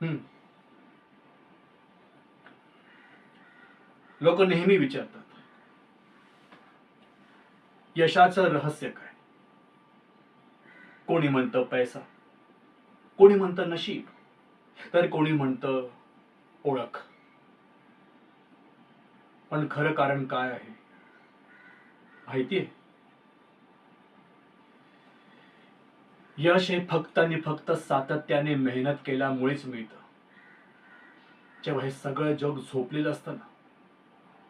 हम्म लोक नेहमी विचारतात, यशाचं रहस्य काय? कोणी म्हणतं पैसा, कोणी म्हणतं नशीब, तर कोणी म्हणतं ओळख. पण खरं कारण काय आहे माहितीये? यश हे फक्त आणि फक्त सातत्याने मेहनत केल्यामुळेच मिळतं. जेव्हा हे सगळं जग झोपलेलं असतं ना,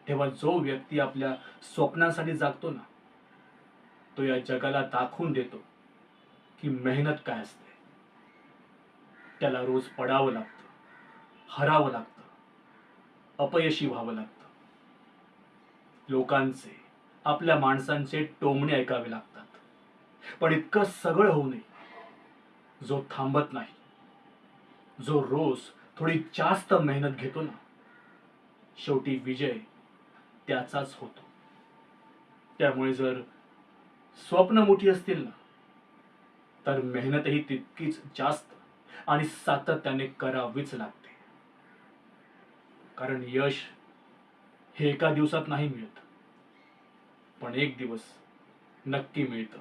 तेव्हा जो व्यक्ती आपल्या स्वप्नासाठी जागतो ना, तो या जगाला दाखवून देतो की मेहनत काय असते. त्याला रोज पडावं लागतं, हरावं लागतं, अपयशी व्हावं लागतं, लोकांचे, आपल्या माणसांचे टोमणे ऐकावे लागतात. पण इतकं सगळं होऊ नये, जो थांबत नाही, जो रोज थोडी जास्त मेहनत घेतो ना, शेवटी विजय त्याचाच होतो. त्यामुळे जर स्वप्न मोठी असतील ना, तर मेहनतही तितकीच जास्त आणि सातत्याने करावीच लागते. कारण यश हे एका दिवसात नाही मिळत, पण एक दिवस नक्की मिळतं.